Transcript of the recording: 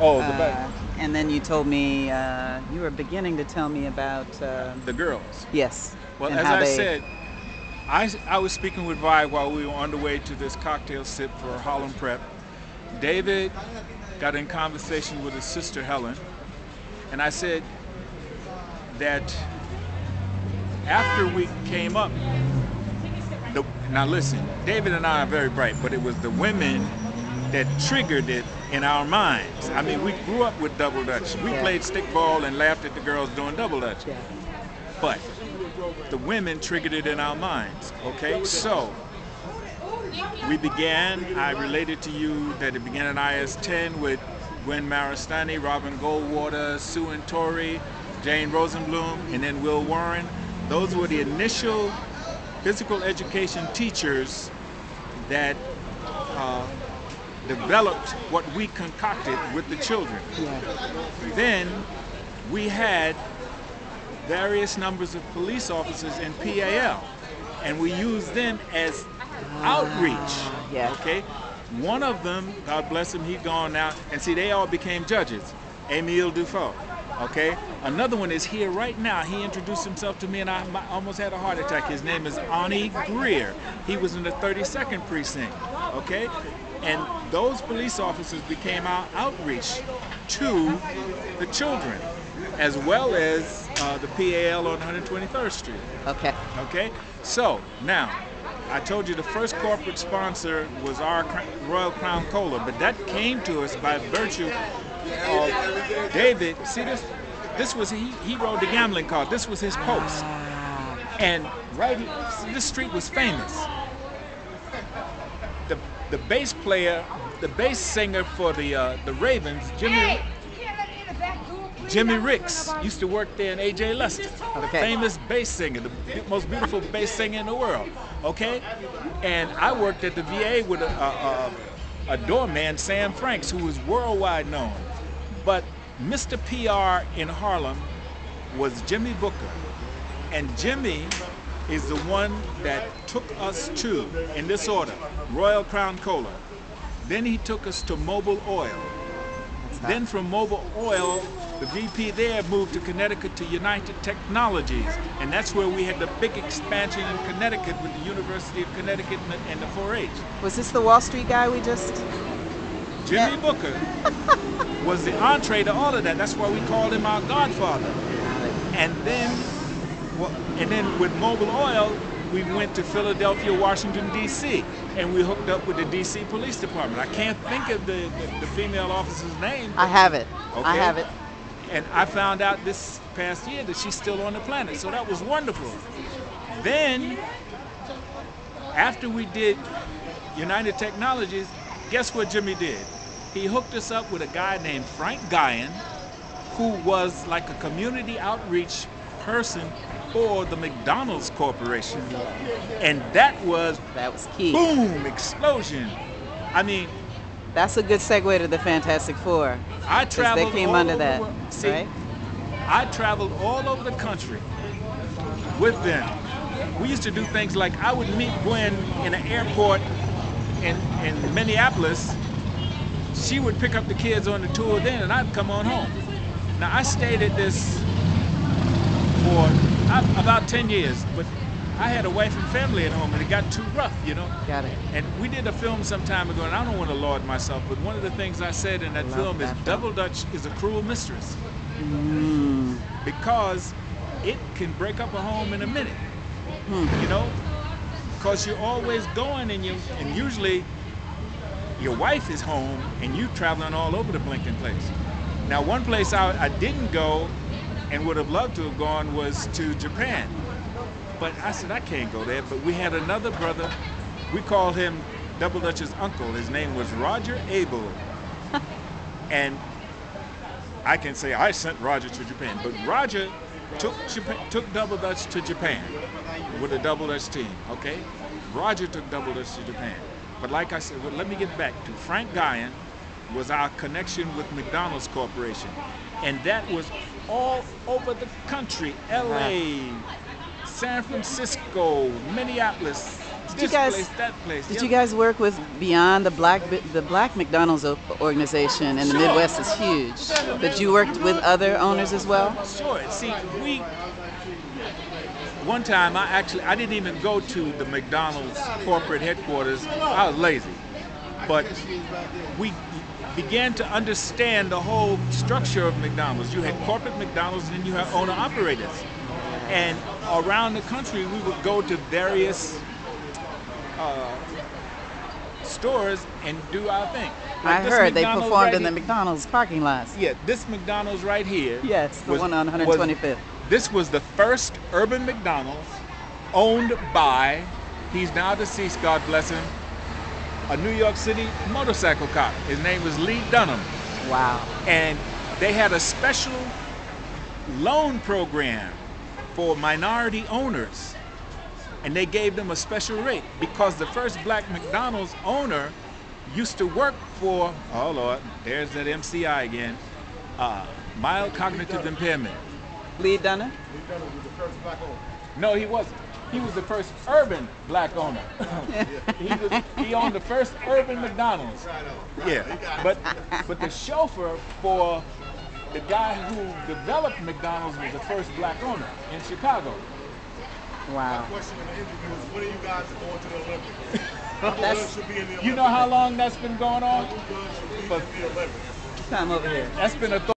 Oh, the back. And then you told me you were beginning to tell me about The girls. yes, Well, and as how I they. said, I was speaking with Vi while we were on the way to this cocktail sip for Harlem Prep. David got in conversation with his sister Helen, and I said that after we came up, now listen, David and I are very bright, but it was the women that triggered it in our minds. I mean, we grew up with double dutch. We Yeah. played stickball and laughed at the girls doing double dutch. Yeah. But the women triggered it in our minds. Okay, so we began. I related to you that it began in IS-10 with Gwen Maristani, Robin Goldwater, Sue and Torrey, Jane Rosenblum, and then Will Warren. Those were the initial physical education teachers that developed what we concocted with the children. Yeah. Then we had various numbers of police officers in PAL, and we used them as outreach. Yeah. Okay, one of them, God bless him, he's gone now, and see, they all became judges. Emile Dufault. Okay, another one is here right now. He introduced himself to me, and I almost had a heart attack. His name is Ani Greer. He was in the 32nd precinct. Okay, and those police officers became our outreach to the children, as well as the PAL on 123rd Street. Okay. Okay, so now I told you the first corporate sponsor was our Royal Crown Cola, but that came to us by virtue of David. See this? This was he rode the gambling card. This was his post, and right, this street was famous. The bass player, the bass singer for the Ravens, Jimmy Ricks, used to work there in A.J. Lester, Okay. famous bass singer, the most beautiful bass singer in the world. Okay, and I worked at the VA with a doorman, Sam Franks, who was worldwide known. But Mr. PR in Harlem was Jimmy Booker, and Jimmy is the one that took us to, in this order, Royal Crown Cola. Then he took us to Mobil Oil. Then from Mobil Oil, the VP there moved to Connecticut to United Technologies, and that's where we had the big expansion in Connecticut with the University of Connecticut and the 4-H. Was this the Wall Street guy we just? Jimmy Booker was the entree to all of that. That's why we called him our godfather. And then with Mobil Oil, we went to Philadelphia, Washington, D.C., and we hooked up with the D.C. Police Department. I can't think of the female officer's name. I have it. Okay. I have it. And I found out this past year that she's still on the planet, so that was wonderful. Then, after we did United Technologies, guess what Jimmy did? He hooked us up with a guy named Frank Guyan, who was like a community outreach person for the McDonald's Corporation. And that was key. Boom, explosion. I mean, That's a good segue to the Fantastic Four. I 'Cause traveled they came all under over that, the world. See, right? I traveled all over the country with them. We used to do things like I would meet Gwen in an airport in Minneapolis. She would pick up the kids on the tour then, and I'd come on home. Now, I stayed at this for about 10 years, but I had a wife and family at home, and it got too rough, you know? Got it. And we did a film some time ago, and I don't want to laud myself, but one of the things I said in that Love film is that film. double dutch is a cruel mistress. Mm. Because it can break up a home in a minute, you know? Because you're always going, and usually your wife is home, and you traveling all over the blinking place. Now, one place I didn't go and would have loved to have gone was to Japan. But I said, I can't go there. But we had another brother. We called him Double Dutch's uncle. His name was Roger Abel. And I can say I sent Roger to Japan. But Roger took Double Dutch to Japan with a Double Dutch team, okay? Roger took Double Dutch to Japan. But like I said, well, let me get back to Frank Guyan was our connection with McDonald's Corporation. And that was all over the country, LA, San Francisco, Minneapolis, this place, that place. Did you guys work with beyond the Black McDonald's organization in the Sure. Midwest is huge, but you worked with other owners as well? Sure. See, one time I didn't even go to the McDonald's corporate headquarters. I was lazy, but we began to understand the whole structure of McDonald's. You had corporate McDonald's, and then you had owner-operators. And around the country, we would go to various stores and do our thing. I heard they McDonald's performed right in the here- McDonald's parking lots. Yeah, this McDonald's right here. Yes, the one on 125th. This was the first urban McDonald's owned by, he's now deceased, God bless him, a New York City motorcycle cop. His name was Lee Dunham. Wow. And they had a special loan program for minority owners. And they gave them a special rate because the first black McDonald's owner used to work for, oh Lord, there's that MCI again, mild cognitive impairment. Lee Dunham? No, he wasn't. He was the first urban black owner. He owned the first urban McDonald's. Yeah, but the chauffeur for the guy who developed McDonald's was the first black owner in Chicago. Wow. My question in the interview is, when are you guys going to the Olympics? That's, Should be in the Olympics. You know how long that's been going on? Who should be in the Olympics? come over here. That's been a